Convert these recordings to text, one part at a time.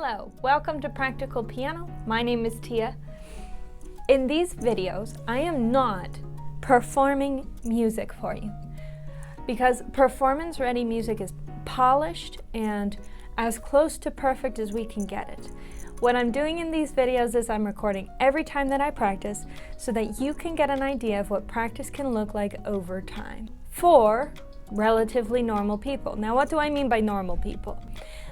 Hello, welcome to Practical Piano. My name is Tia. In these videos, I am not performing music for you because performance-ready music is polished and as close to perfect as we can get it. What I'm doing in these videos is I'm recording every time that I practice so that you can get an idea of what practice can look like over time for relatively normal people. Now, what do I mean by normal people?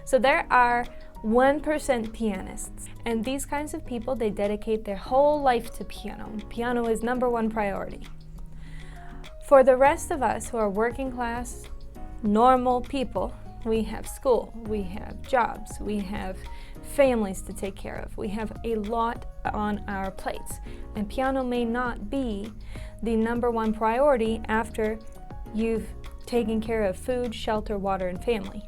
So there are 1% pianists, and these kinds of people, they dedicate their whole life to piano. Piano is #1 priority. For the rest of us who are working class, normal people, we have school, we have jobs, we have families to take care of, we have a lot on our plates, and piano may not be the #1 priority after you've taken care of food, shelter, water, and family.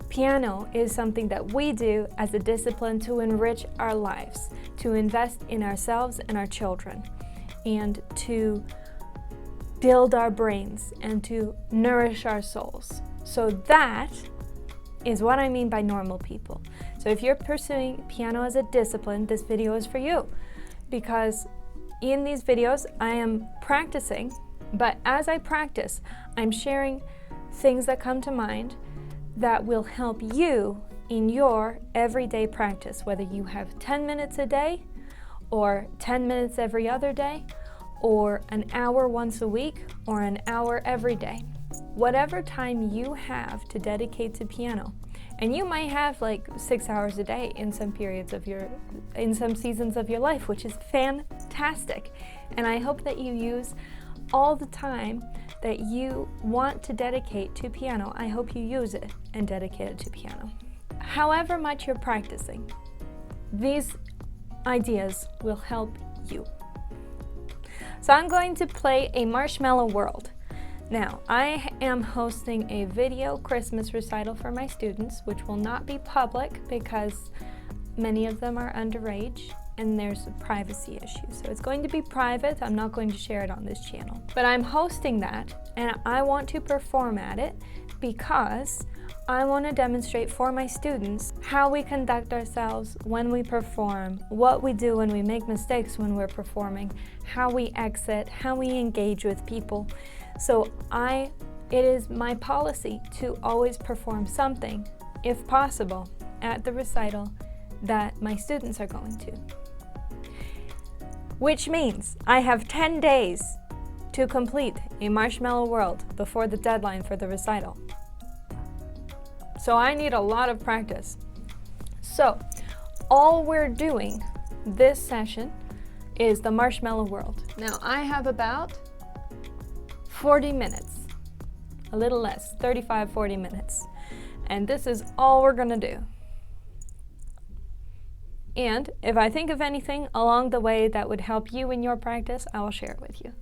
Piano is something that we do as a discipline to enrich our lives, to invest in ourselves and our children, and to build our brains and to nourish our souls. So that is what I mean by normal people. So if you're pursuing piano as a discipline, this video is for you, because in these videos I am practicing, but as I practice, I'm sharing things that come to mind that will help you in your everyday practice, whether you have 10 minutes a day or 10 minutes every other day or an hour once a week or an hour every day. Whatever time you have to dedicate to piano, and you might have like 6 hours a day in some seasons of your life, which is fantastic. And I hope that you use all the time that you want to dedicate to piano. I hope you use it and dedicate it to piano. However much you're practicing, these ideas will help you. So I'm going to play a Marshmallow World. Now, I am hosting a video Christmas recital for my students, which will not be public because many of them are underage and there's a privacy issue. So it's going to be private. I'm not going to share it on this channel. But I'm hosting that and I want to perform at it because I want to demonstrate for my students how we conduct ourselves when we perform, what we do when we make mistakes when we're performing, how we exit, how we engage with people. So it is my policy to always perform something, if possible, at the recital that my students are going to. Which means I have 10 days to complete a Marshmallow World before the deadline for the recital. So I need a lot of practice. So all we're doing this session is the Marshmallow World. Now I have about 40 minutes, a little less, 35, 40 minutes. And this is all we're gonna do. And if I think of anything along the way that would help you in your practice, I will share it with you.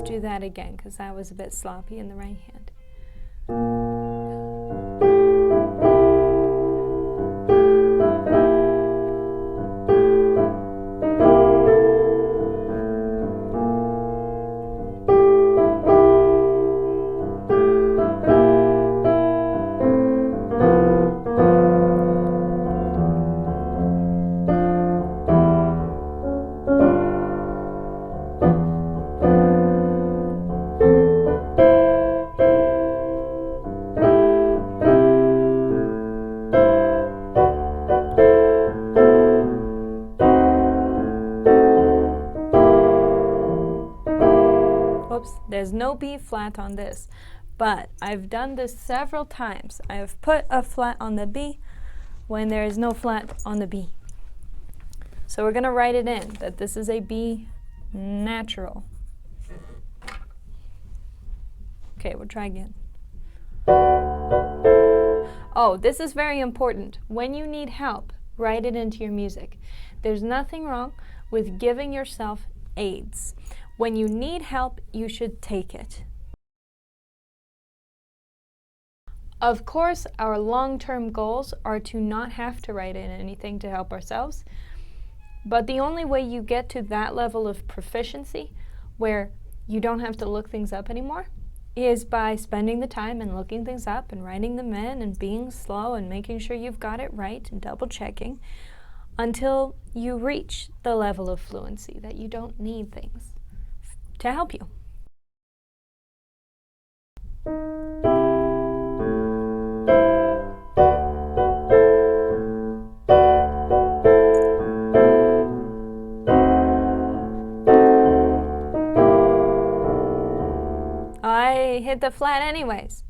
Do that again because that was a bit sloppy in the right hand. Oops, there's no B flat on this, but I've done this several times. I have put a flat on the B when there is no flat on the B. So we're going to write it in that this is a B natural. Okay, we'll try again. Oh, this is very important. When you need help, write it into your music. There's nothing wrong with giving yourself aids. When you need help, you should take it. Of course, our long-term goals are to not have to write in anything to help ourselves. But the only way you get to that level of proficiency, where you don't have to look things up anymore, is by spending the time and looking things up and writing them in and being slow and making sure you've got it right and double checking until you reach the level of fluency that you don't need things to help you. I hit the flat anyways.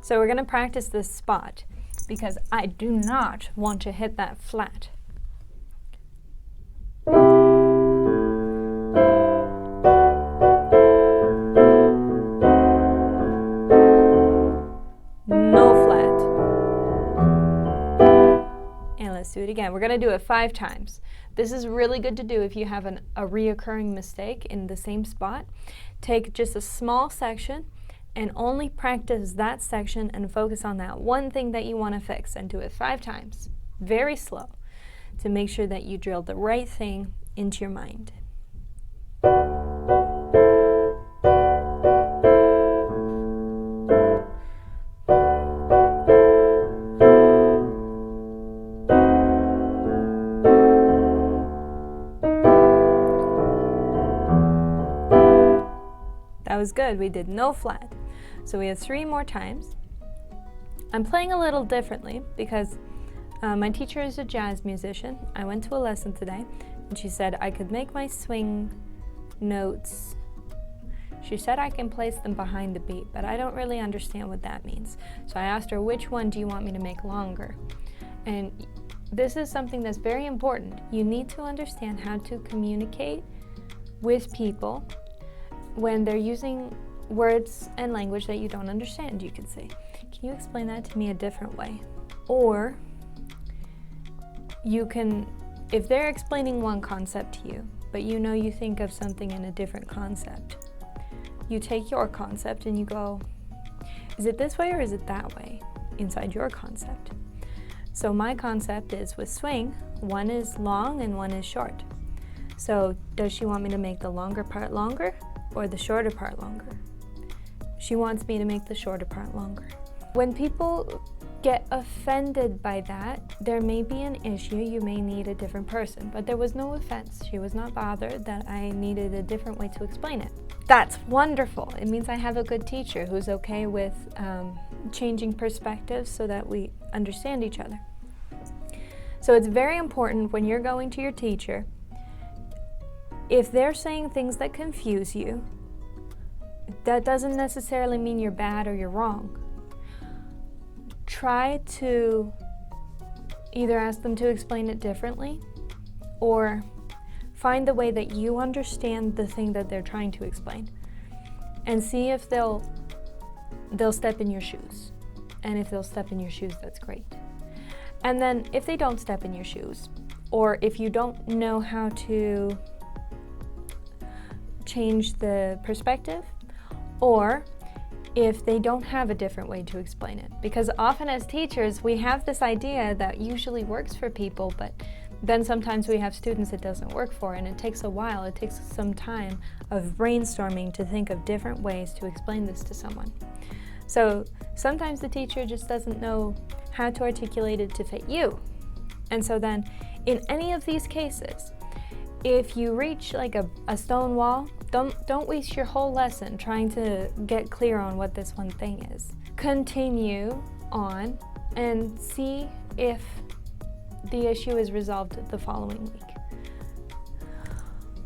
So we're going to practice this spot because I do not want to hit that flat. No flat. And let's do it again. We're going to do it 5 times. This is really good to do if you have a reoccurring mistake in the same spot. Take just a small section and only practice that section and focus on that one thing that you want to fix, and do it 5 times, very slow, to make sure that you drill the right thing into your mind. That was good. We did no flat. So we have 3 more times. I'm playing a little differently because my teacher is a jazz musician. I went to a lesson today and she said I could make my swing notes. She said I can place them behind the beat, but I don't really understand what that means. So I asked her, which one do you want me to make longer? And this is something that's very important. You need to understand how to communicate with people when they're using words and language that you don't understand. You could say, can you explain that to me a different way? Or you can, if they're explaining one concept to you, but you know you think of something in a different concept, you take your concept and you go, is it this way or is it that way inside your concept? So my concept is with swing, one is long and one is short. So does she want me to make the longer part longer or the shorter part longer? She wants me to make the shorter part longer. When people get offended by that, there may be an issue. You may need a different person, but there was no offense. She was not bothered that I needed a different way to explain it. That's wonderful. It means I have a good teacher who's okay with changing perspectives so that we understand each other. So it's very important when you're going to your teacher, if they're saying things that confuse you, that doesn't necessarily mean you're bad or you're wrong. Try to either ask them to explain it differently or find the way that you understand the thing that they're trying to explain, and see if they'll step in your shoes. And if they'll step in your shoes, that's great. And then if they don't step in your shoes, or if you don't know how to change the perspective, or if they don't have a different way to explain it. Because often as teachers, we have this idea that usually works for people, but then sometimes we have students it doesn't work for, and it takes a while, it takes some time of brainstorming to think of different ways to explain this to someone. So sometimes the teacher just doesn't know how to articulate it to fit you. And so then in any of these cases, if you reach like a stone wall, don't waste your whole lesson trying to get clear on what this one thing is. Continue on and see if the issue is resolved the following week.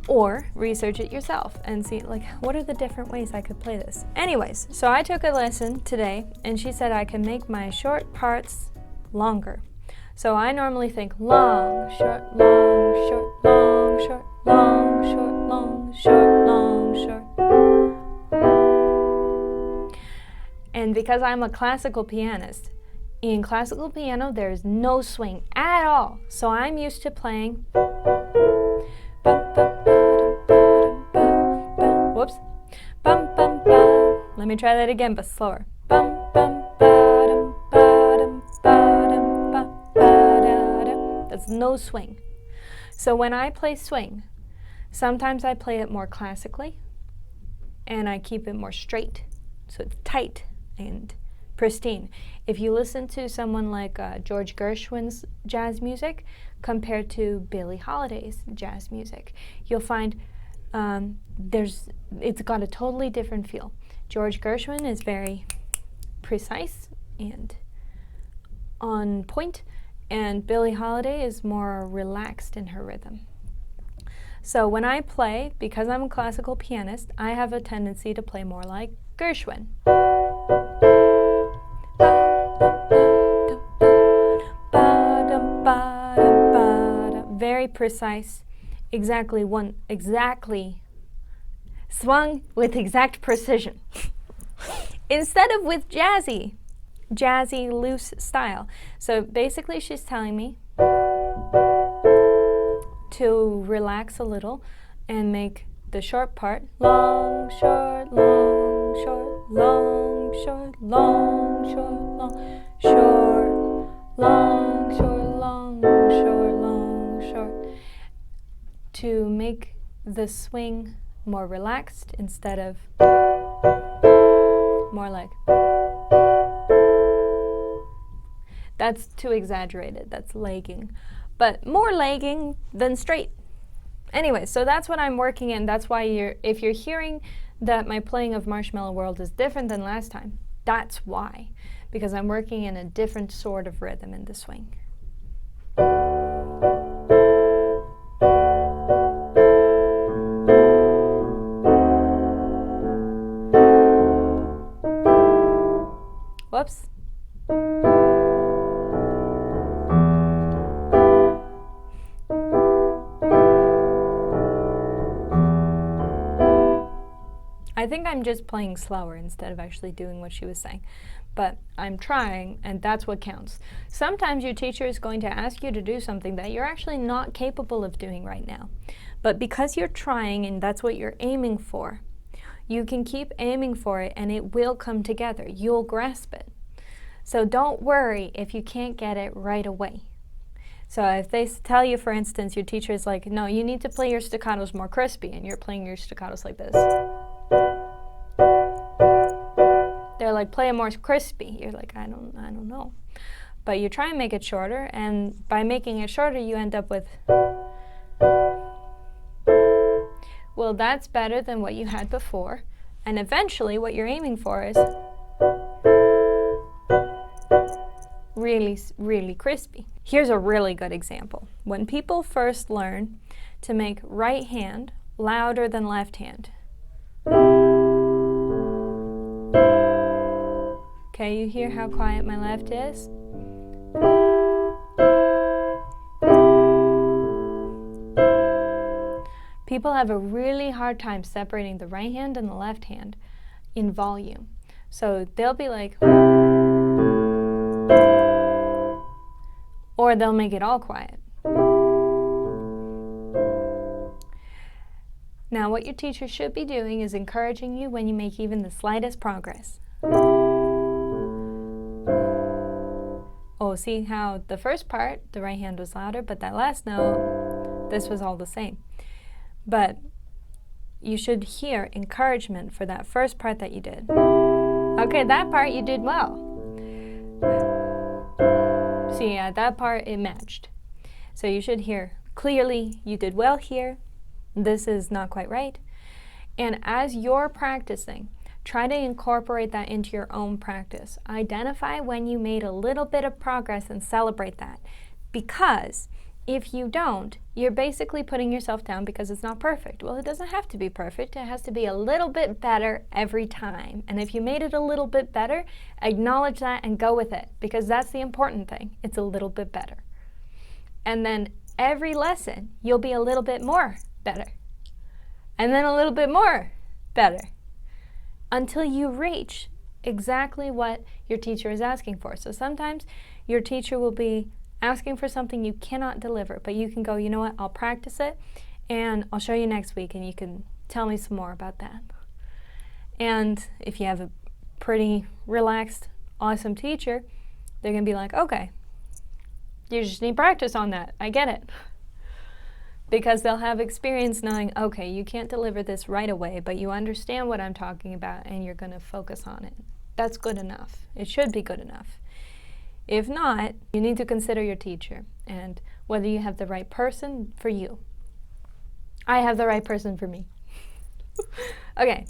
Or research it yourself and see, like, what are the different ways I could play this? Anyways, so I took a lesson today, and she said I can make my short parts longer. So I normally think long, short, long, short, long, short, long, short, long, short, long, short. And because I'm a classical pianist, in classical piano there's no swing at all. So I'm used to playing. Whoops. Let me try that again, but slower. That's no swing. So when I play swing, sometimes I play it more classically, and I keep it more straight, so it's tight and pristine. If you listen to someone like George Gershwin's jazz music compared to Billie Holiday's jazz music, you'll find it's got a totally different feel. George Gershwin is very precise and on point, and Billie Holiday is more relaxed in her rhythm. So when I play, because I'm a classical pianist, I have a tendency to play more like Gershwin. Very precise, exactly swung with exact precision. Instead of with jazzy, loose style. So basically she's telling me to relax a little and make the short part long, short, long, short, long, short, long, short, long, short, long, short, long, short, long, short, to make the swing more relaxed instead of more like. That's too exaggerated, that's lagging, but more lagging than straight. Anyway, so that's what I'm working in. That's why if you're hearing that my playing of Marshmallow World is different than last time, that's why, because I'm working in a different sort of rhythm in the swing. Whoops. I think I'm just playing slower instead of actually doing what she was saying. But I'm trying, and that's what counts. Sometimes your teacher is going to ask you to do something that you're actually not capable of doing right now. But because you're trying and that's what you're aiming for, you can keep aiming for it and it will come together. You'll grasp it. So don't worry if you can't get it right away. So if they tell you, for instance, your teacher is like, no, you need to play your staccatos more crispy, and you're playing your staccatos like this. They're like, play it more crispy. You're like, I don't know. But you try and make it shorter, and by making it shorter, you end up with, well, that's better than what you had before. And eventually, what you're aiming for is really, really crispy. Here's a really good example. When people first learn to make right hand louder than left hand. Okay, you hear how quiet my left is? People have a really hard time separating the right hand and the left hand in volume. So they'll be like, or they'll make it all quiet. Now, what your teacher should be doing is encouraging you when you make even the slightest progress. Oh, see how the first part, the right hand was louder, but that last note, this was all the same. But you should hear encouragement for that first part that you did. Okay, that part you did well. See, that part, it matched. So you should hear, clearly, you did well here. This is not quite right. And as you're practicing, try to incorporate that into your own practice. Identify when you made a little bit of progress and celebrate that. Because If you don't, you're basically putting yourself down because it's not perfect. Well, it doesn't have to be perfect. It has to be a little bit better every time. And if you made it a little bit better, acknowledge that and go with it, because that's the important thing. It's a little bit better. And then every lesson, you'll be a little bit more better. And then a little bit more better. Until you reach exactly what your teacher is asking for. So sometimes your teacher will be asking for something you cannot deliver, but you can go, you know what, I'll practice it and I'll show you next week and you can tell me some more about that. And if you have a pretty relaxed, awesome teacher, they're going to be like, okay, you just need practice on that. I get it. Because they'll have experience knowing, okay, you can't deliver this right away, but you understand what I'm talking about and you're going to focus on it. That's good enough. It should be good enough. If not, you need to consider your teacher and whether you have the right person for you. I have the right person for me. Okay.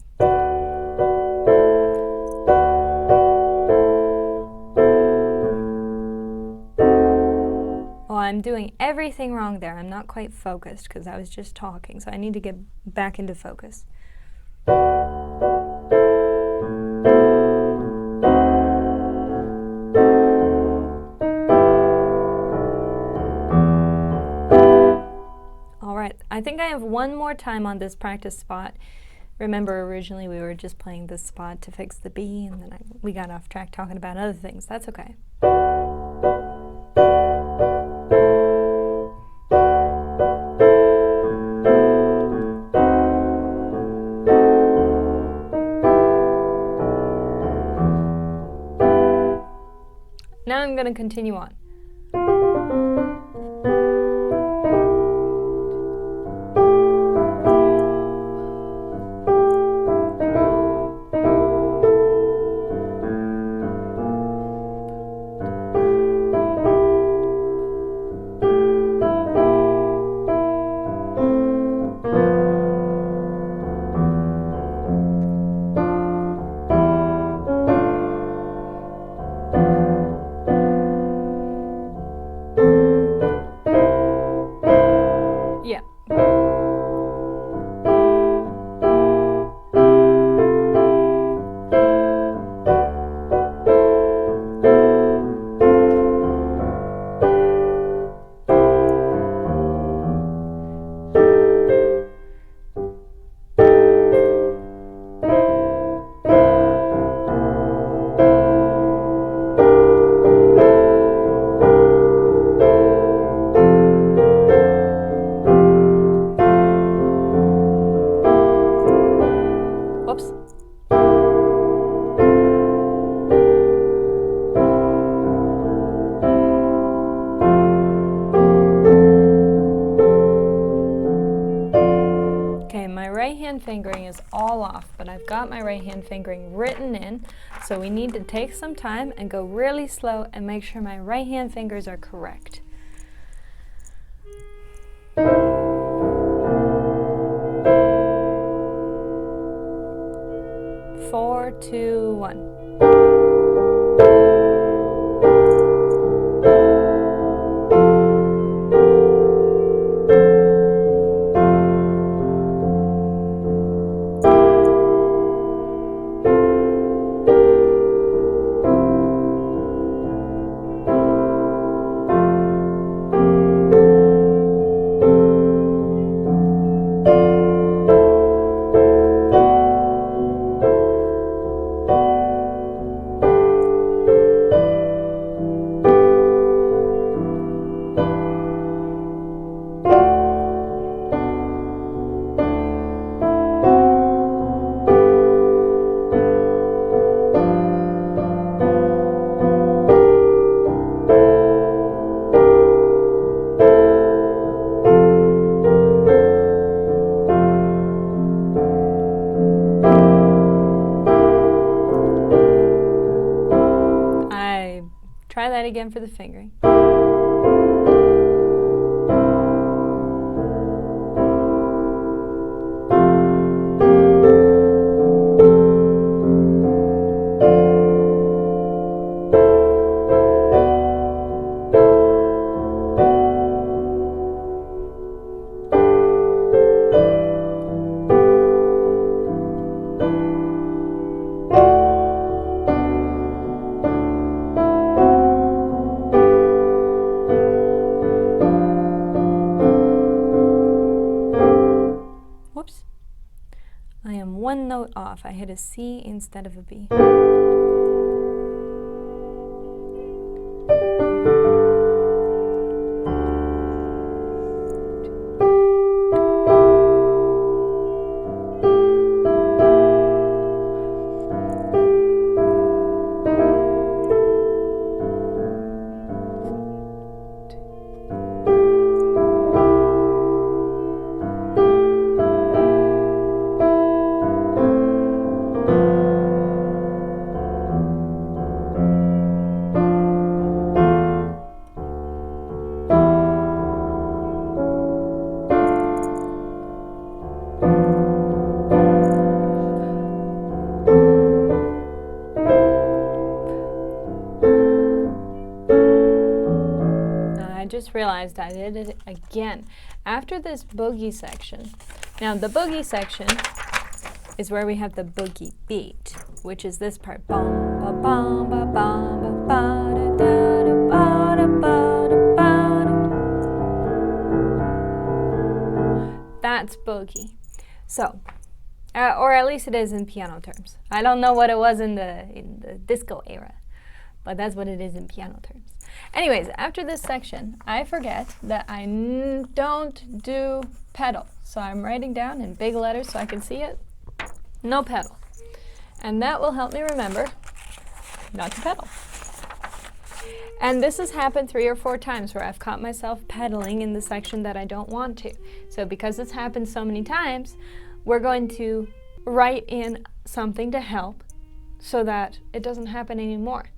Well, I'm doing everything wrong there. I'm not quite focused because I was just talking, so I need to get back into focus. I think I have one more time on this practice spot. Remember, originally we were just playing this spot to fix the B, and then we got off track talking about other things. That's okay. Now I'm going to continue on. Fingering is all off, but I've got my right hand fingering written in, so we need to take some time and go really slow and make sure my right hand fingers are correct. 4, 2, 1. Try that again for the fingering. one note off. I hit a C instead of a B. I just realized I did it again. After this boogie section, now the boogie section is where we have the boogie beat, which is this part. Bum, ba, bum, ba, bum, ba, ba, da, da, da, ba, da, ba, da, ba, da. That's boogie. So, or at least it is in piano terms. I don't know what it was in the disco era, but that's what it is in piano terms. Anyways, after this section, I forget that I don't do pedal. So I'm writing down in big letters so I can see it. No pedal. And that will help me remember not to pedal. And this has happened 3 or 4 times where I've caught myself pedaling in the section that I don't want to. So because it's happened so many times, we're going to write in something to help so that it doesn't happen anymore.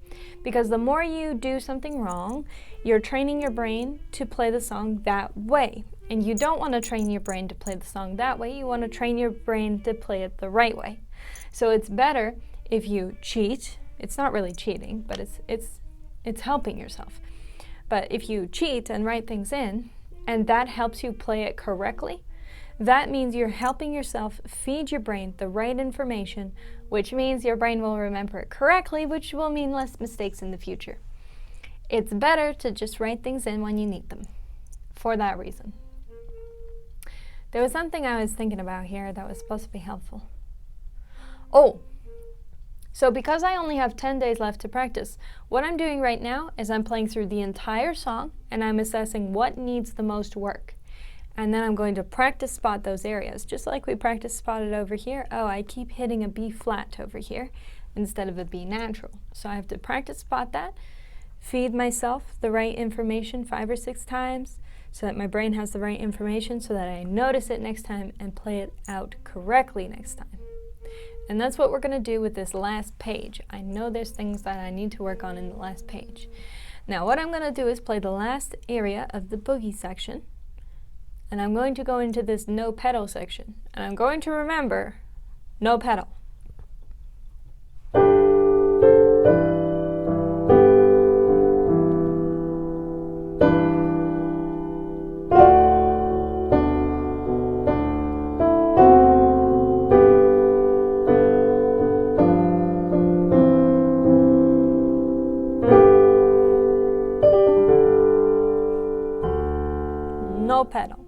Because the more you do something wrong, you're training your brain to play the song that way. And you don't want to train your brain to play the song that way. You want to train your brain to play it the right way. So it's better if you cheat. It's not really cheating, but it's helping yourself. But if you cheat and write things in, and that helps you play it correctly, that means you're helping yourself feed your brain the right information, which means your brain will remember it correctly, which will mean less mistakes in the future. It's better to just write things in when you need them, for that reason. There was something I was thinking about here that was supposed to be helpful. Oh, so because I only have 10 days left to practice, what I'm doing right now is I'm playing through the entire song and I'm assessing what needs the most work. And then I'm going to practice spot those areas, just like we practice spotted over here. Oh, I keep hitting a B flat over here instead of a B natural. So I have to practice spot that, feed myself the right information 5 or 6 times so that my brain has the right information so that I notice it next time and play it out correctly next time. And that's what we're going to do with this last page. I know there's things that I need to work on in the last page. Now what I'm going to do is play the last area of the boogie section. And I'm going to go into this no pedal section. And I'm going to remember no pedal. No pedal.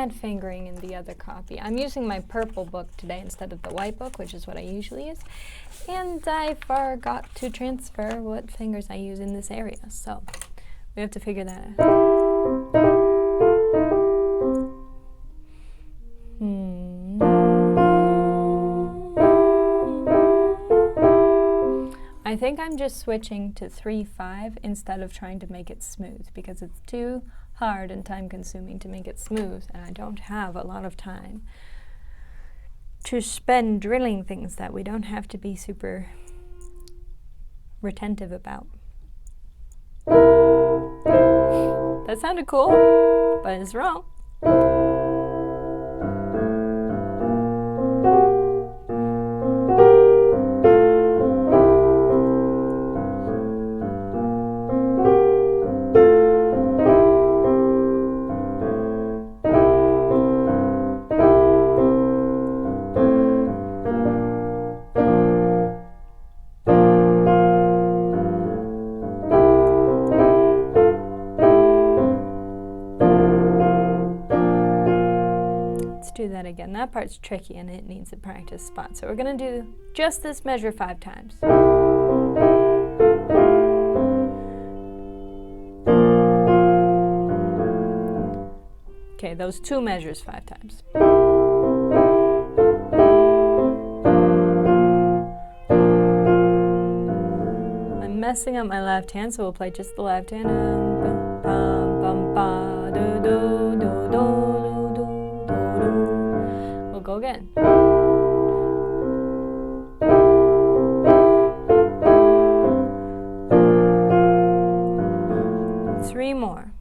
bad fingering in the other copy. I'm using my purple book today instead of the white book, which is what I usually use. And I forgot to transfer what fingers I use in this area. So we have to figure that out. I think I'm just switching to 3/5 instead of trying to make it smooth because it's too hard and time consuming to make it smooth, and I don't have a lot of time to spend drilling things that we don't have to be super retentive about. That sounded cool, but it's wrong. Do that again. That part's tricky and it needs a practice spot. So we're going to do just this measure 5 times. Okay, those 2 measures 5 times. I'm messing up my left hand, so we'll play just the left hand. Bum, bum, ba, do, do, do, do. Go again. 3 more.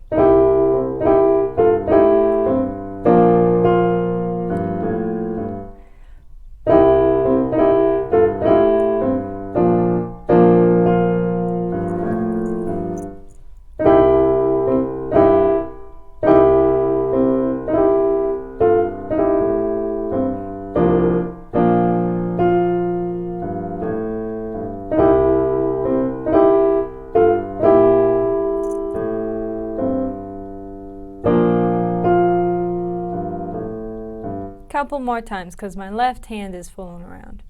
Couple more times because my left hand is fooling around.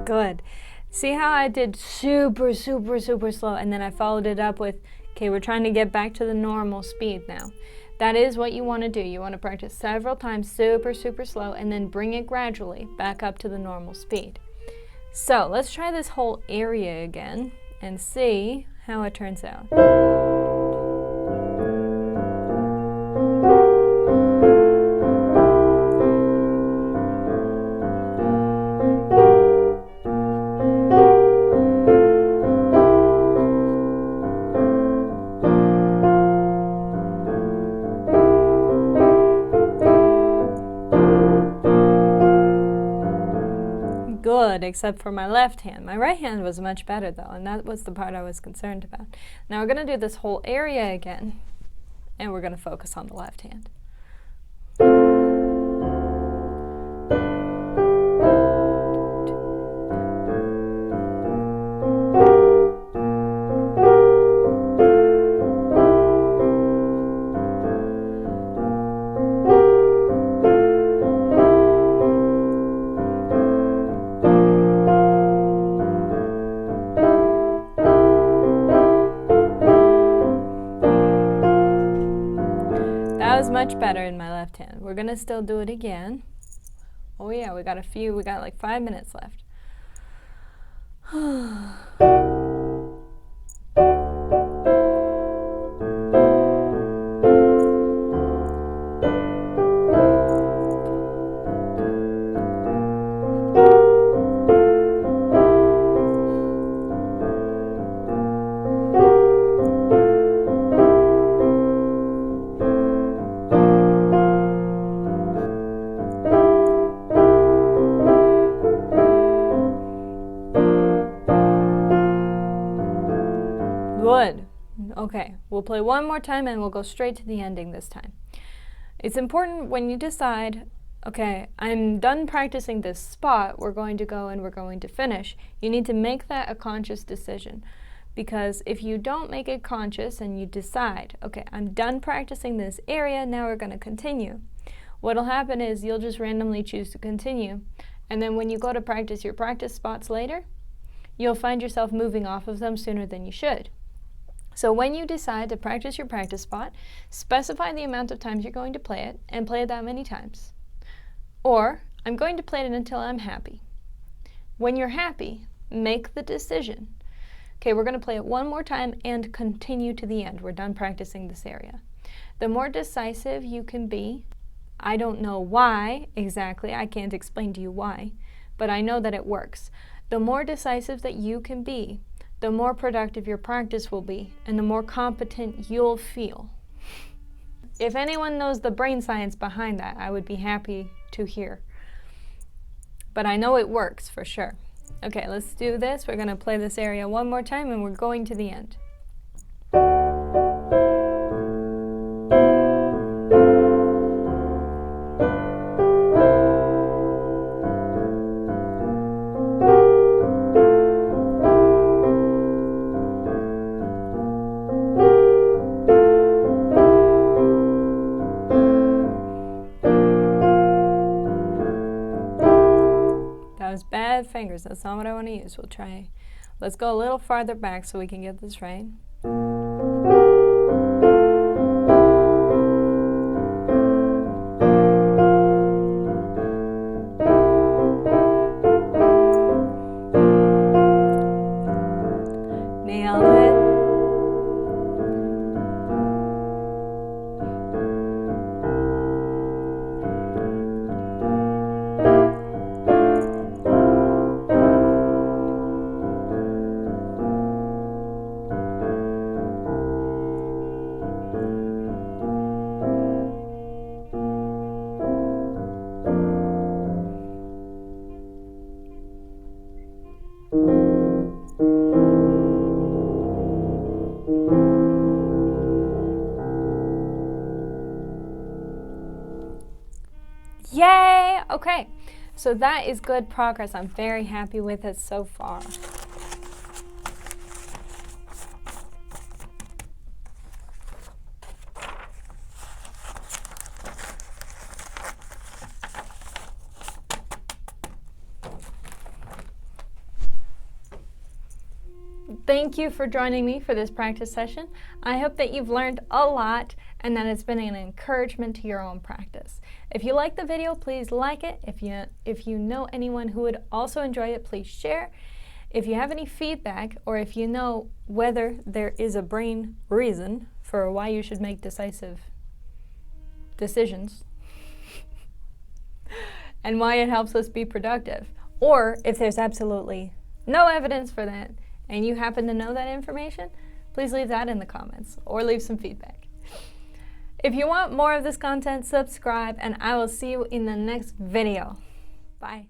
Good. See how I did super slow and then I followed it up with, okay, we're trying to get back to the normal speed now. That is what you want to do. You want to practice several times super slow and then bring it gradually back up to the normal speed. So let's try this whole area again and see how it turns out. Good, except for my left hand. My right hand was much better though, and that was the part I was concerned about. Now we're going to do this whole area again, and we're going to focus on the left hand. Much better in my left hand. We're gonna still do it again. Oh yeah, we got like 5 minutes left. Okay, we'll play one more time and we'll go straight to the ending this time. It's important when you decide, okay, I'm done practicing this spot, we're going to go and we're going to finish. You need to make that a conscious decision. Because if you don't make it conscious and you decide, okay, I'm done practicing this area, now we're going to continue. What'll happen is you'll just randomly choose to continue. And then when you go to practice your practice spots later, you'll find yourself moving off of them sooner than you should. So when you decide to practice your practice spot, specify the amount of times you're going to play it and play it that many times. Or, I'm going to play it until I'm happy. When you're happy, make the decision. Okay, we're going to play it one more time and continue to the end. We're done practicing this area. The more decisive you can be, I don't know why exactly, I can't explain to you why, but I know that it works. The more decisive that you can be, the more productive your practice will be, and the more competent you'll feel. If anyone knows the brain science behind that, I would be happy to hear. But I know it works for sure. Okay, let's do this. We're going to play this area one more time and we're going to the end. Bad fingers, that's not what I want to use. We'll try. Let's go a little farther back so we can get this right. Nailed it. Yay! Okay, so that is good progress. I'm very happy with it so far. Thank you for joining me for this practice session. I hope that you've learned a lot and that it's been an encouragement to your own practice. If you like the video, please like it. If you know anyone who would also enjoy it, please share. If you have any feedback or if you know whether there is a brain reason for why you should make decisive decisions and why it helps us be productive, or if there's absolutely no evidence for that, and you happen to know that information, please leave that in the comments or leave some feedback. If you want more of this content, subscribe, and I will see you in the next video. Bye.